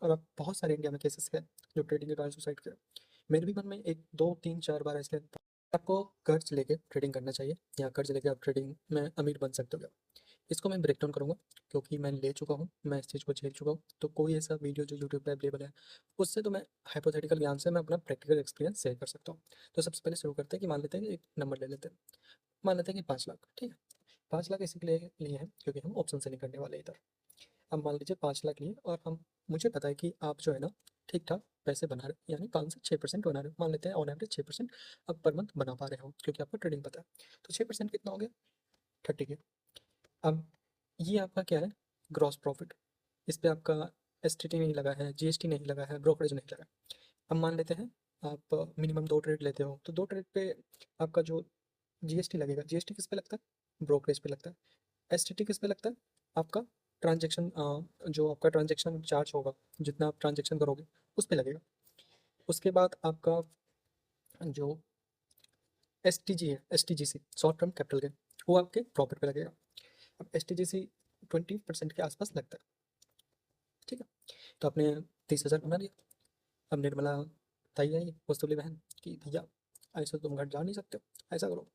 और अब बहुत सारे इंडिया में केसेस हैं जो ट्रेडिंग के कारण सुसाइड करे। मेरे भी मन में 1, 2, 3, 4 बार ऐसे था। आपको कर्ज लेके ट्रेडिंग करना चाहिए या कर्ज लेके आप ट्रेडिंग में अमीर बन सकते हो क्या? इसको मैं ब्रेक डाउन करूँगा क्योंकि मैं ले चुका हूँ, मैं इस चीज़ को झेल चुका हूँ। तो कोई ऐसा वीडियो जो यूट्यूब पे अवेलेबल है, उससे तो मैं हाइपोथेटिकल ज्ञान से मैं अपना प्रैक्टिकल एक्सपीरियंस शेयर कर सकता हूँ। तो सबसे पहले शुरू करते हैं कि मान लेते हैं कि एक नंबर ले लेते हैं। मान लेते हैं कि 5 लाख, ठीक है? 5 लाख इसी के लिए है क्योंकि हम ऑप्शन सेलिंग करने वाले हैं इधर। अब मान लीजिए 5 लाख लिए और हम मुझे पता है कि आप जो है ना ठीक-ठाक पैसे बना रहे हो, यानी 5 से 6% बना रहे हो। मान लेते हैं ऑन एवरेज 6% आप पर मंथ बना पा रहे हो क्योंकि आपको ट्रेडिंग पता है। तो 6% कितना हो गया? 30 के। अब ये आपका क्या है? Gross profit. इस पे आपका एसटीटी नहीं लगा है, जीएसटी नहीं लगा है, ब्रोकरेज नहीं लगा है। अब मान लेते हैं आप मिनिमम 2 ट्रेड लेते हो, तो 2 ट्रेड पे आपका जो जीएसटी लगेगा, जीएसटी किस पे लगता है? ब्रोकरेज पे लगता है। एसटीटी किस पे लगता है? आपका ट्रांजैक्शन जो आपका ट्रांजैक्शन चार्ज होगा, जितना आप ट्रांजैक्शन करोगे, उस पे लगेगा। उसके बाद आपका जो एसटीजी है, एसटीजीसी शॉर्ट टर्म कैपिटल गेन, वो आपके प्रॉफिट पे लगेगा। अब एसटीजीसी 20% के आसपास लगता है, ठीक है? तो आपने 30,000 बना लिया। अब निर्मला ताई आई वस्तुली बहन कि भैया ऐसे तुम घर जा नहीं सकते हो, ऐसा करो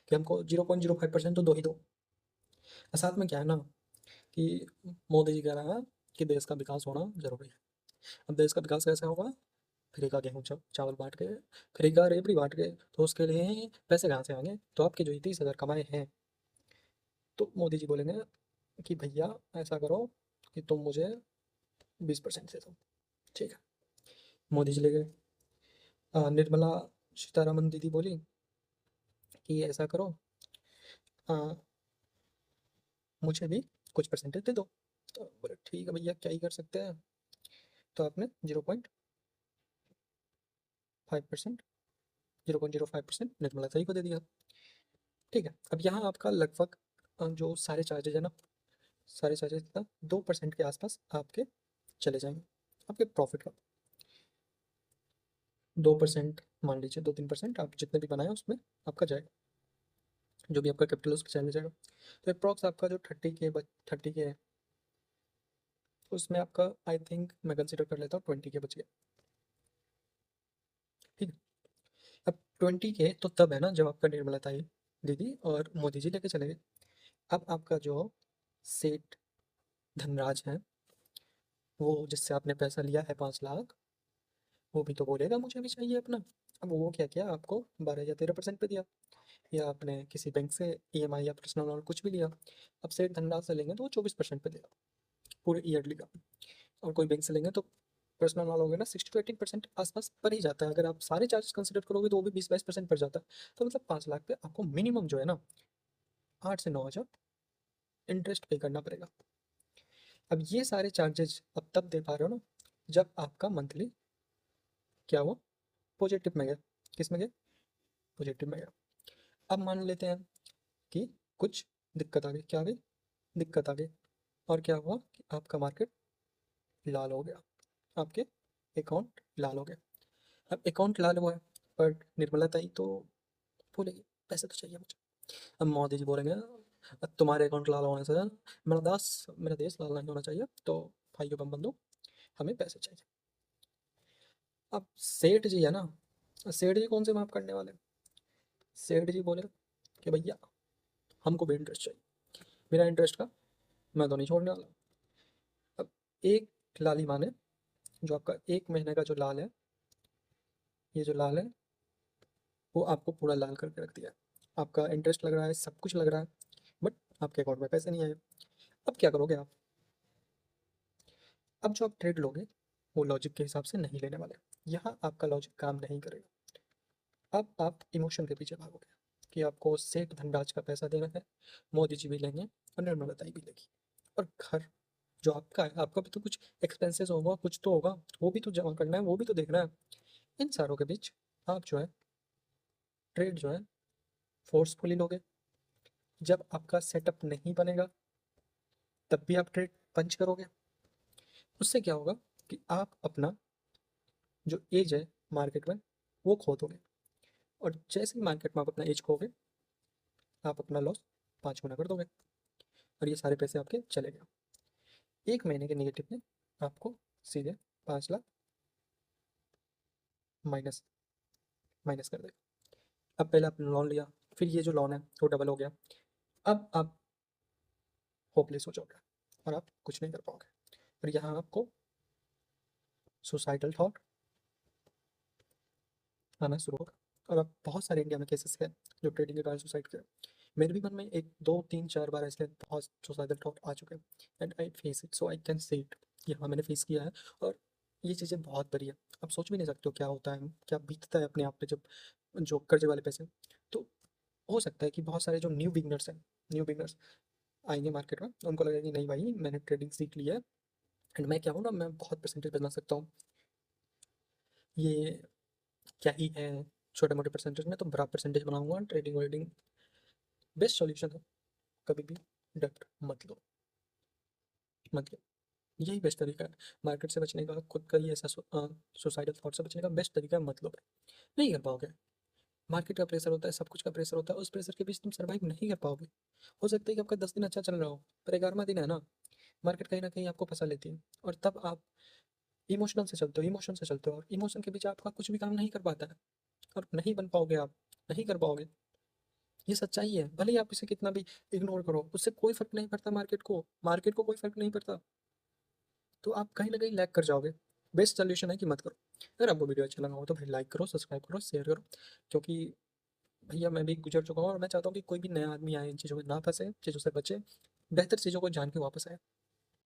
कि हमको 0.05% तो दो ही दो। और साथ में क्या है ना कि मोदी जी कह रहा है कि देश का विकास होना जरूरी है। अब देश का विकास कैसे होगा? फ्री का गेहूँ चावल बांट के, फ्री का रेवड़ी बांट के, तो उसके लिए पैसे कहाँ से आएंगे? तो आपके जो 30,000 कमाए हैं, तो मोदी जी बोलेंगे कि भैया ऐसा करो कि तुम मुझे 20% दे दो, ठीक है? मोदी जी ले गए। निर्मला सीतारमन दीदी बोली कि ऐसा करो, अ, मुझे भी कुछ परसेंटेज दे दो। तो बोले ठीक है भैया, क्या ही कर सकते हैं। तो आपने 0.5%, 0.05% निर्मला सही को दे दिया, ठीक है? अब यहाँ आपका लगभग जो सारे चार्जेज है ना, सारे चार्जेस का 2% के आसपास आपके चले जाएंगे, आपके प्रॉफिट का 2%, मान लीजिए 2-3% आप जितने भी बनाए उसमें आपका जाएगा, जो भी आपका कैपिटल उस पर चले जाएगा। तो अप्रॉक्स आपका जो 30 के है, उसमें आपका आई थिंक मैं कंसिडर कर लेता हूँ 20 के बच गया, ठीक है? अब 20 के तो तब है ना जब आपका निर्मला ताई दीदी और मोदी जी लेके चले गए। अब आपका जो सेठ धनराज है, वो जिससे आपने पैसा लिया है 5 लाख, वो भी तो बोलेगा मुझे भी चाहिए अपना। अब वो क्या किया, आपको 12 या 13% पे दिया, या आपने किसी बैंक से ईएमआई या पर्सनल लोन कुछ भी लिया। अब सेठ धनराज से लेंगे तो वो 24% पे देगा पूरे ईयरली का। और कोई बैंक से लेंगे तो पर्सनल लोन लोगे ना 60 to 80% आसपास पर ही जाता है। अगर आप सारे चार्जेस कंसिडर करोगे तो वो भी 20-22% पर जाता है। तो मतलब 5 लाख पे आपको मिनिमम जो है ना 8 से 9 हज़ार इंटरेस्ट पे करना पड़ेगा। अब ये सारे चार्जेज अब तब दे पा रहे हो ना जब आपका मंथली क्या हुआ, पॉजिटिव में गया। किस में गया? पॉजिटिव में गया। अब मान लेते हैं कि कुछ दिक्कत आ गई। क्या आ गई? दिक्कत आ गई। और क्या हुआ कि आपका मार्केट लाल हो गया, आपके अकाउंट लाल हो गया। अब अकाउंट लाल हुआ है, पर निर्मला ताई तो बोलेगी पैसे तो चाहिए मुझे। अब मोदी जी बोलेंगे "अब तुम्हारे अकाउंट लाल होने से मेरा देश लाल नहीं होना चाहिए, तो भाइयों बम बंधु हमें पैसे चाहिए।" अब सेठ जी है ना, सेठ जी कौन से माफ करने वाले? सेठ जी बोले कि भैया हमको भी इंटरेस्ट चाहिए, बिना इंटरेस्ट का मैं तो नहीं छोड़ने वाला। अब एक लाली माने, जो आपका 1 महीने का जो लाल है, ये जो लाल है वो आपको पूरा लाल करके रख दिया। आपका इंटरेस्ट लग रहा है, सब कुछ लग रहा है, बट आपके अकाउंट में पैसे नहीं आए। अब क्या करोगे आप? अब जो आप ट्रेड लोगे वो लॉजिक के हिसाब से नहीं लेने वाले। यहाँ आपका लॉजिक काम नहीं करेगा। अब आप इमोशन के पीछे भागोगे कि आपको सेठ धनराज का पैसा देना है, मोदी जी भी लेंगे और निर्मला ताई भी लेगी। और घर जो आपका है, आपका भी तो कुछ एक्सपेंसेस होगा, कुछ तो होगा, वो भी तो जमा करना है, वो भी तो देखना है। इन सारों के बीच आप जो है ट्रेड जो है फोर्सफुली लोगे। जब आपका सेटअप नहीं बनेगा तब भी आप ट्रेड पंच करोगे। उससे क्या होगा कि आप अपना जो एज है मार्केट में वो खो दोगे। और जैसे ही मार्केट में आप अपना एज खोगे, आप अपना लॉस 5 गुना कर दोगे और ये सारे पैसे आपके चले गए। 1 महीने के नेगेटिव ने आपको सीधे 5 लाख माइनस माइनस कर दे। अब पहले आपने लोन लिया, फिर ये जो लोन है वो डबल हो गया। अब आप होपलेस हो जाओगे और आप कुछ नहीं कर पाओगे, और यहाँ आपको सुसाइडल थॉट आना शुरू होगा। और अब बहुत सारे इंडिया में केसेस हैं जो ट्रेडिंग के कारण सुसाइड करे। मेरे भी मन में 1 2 3 4 बार ऐसे बहुत सुसाइडल थॉट आ चुके हैं, and I face it, so I can say it कि हाँ मैंने फेस किया है। और ये चीज़ें बहुत बड़ी है, आप सोच भी नहीं सकते हो क्या होता है, क्या बीतता है अपने आप पे जब जो कर्जे वाले पैसे। तो हो सकता है कि बहुत सारे जो न्यू बिगनर्स आएंगे मार्केट में, उनको लगेगा कि नहीं भाई मैंने ट्रेडिंग सीख ली है, एंड मैं क्या हूँ ना, मैं बहुत परसेंटेज बना सकता हूँ, ये क्या ही है छोटे मोटे परसेंटेज में, तो बड़ा परसेंटेज बनाऊंगा। ट्रेडिंग वेडिंग बेस्ट सॉल्यूशन है, कभी भी डेप्ट मत लो, मत लो। यही बेस्ट तरीका है मार्केट से बचने का, खुद का ही ऐसा सुसाइडल थॉट से बचने का बेस्ट तरीका है, मत लो भाई। नहीं कर पाओगे, मार्केट का प्रेशर होता है, सब कुछ का प्रेशर होता है, उस प्रेशर के बीच तुम सर्वाइव नहीं कर पाओगे। हो सकता है कि आपका 10 दिन अच्छा चल रहा हो, पर 11वां दिन है ना, मार्केट कहीं ना कहीं आपको फंसा लेती है, और तब आप इमोशन से चलते हो, और इमोशन के बीच आपका कुछ भी काम नहीं कर पाता है, और नहीं बन पाओगे आप, नहीं कर पाओगे। ये सच्चाई है, भले ही आप इसे कितना भी इग्नोर करो, उससे कोई फर्क नहीं पड़ता मार्केट को कोई फर्क नहीं पड़ता। तो आप कहीं ना कहीं लैग कर जाओगे। बेस्ट सोल्यूशन है कि मत करो। अगर आपको वीडियो अच्छा लगा हो तो भाई लाइक करो, सब्सक्राइब करो, शेयर करो, क्योंकि भैया मैं भी गुजर चुका हूँ, और मैं चाहता हूँ कि कोई भी नया आदमी आए इन चीज़ों में ना फंसे, चीज़ों से बचे, बेहतर चीज़ों को जान के वापस आए।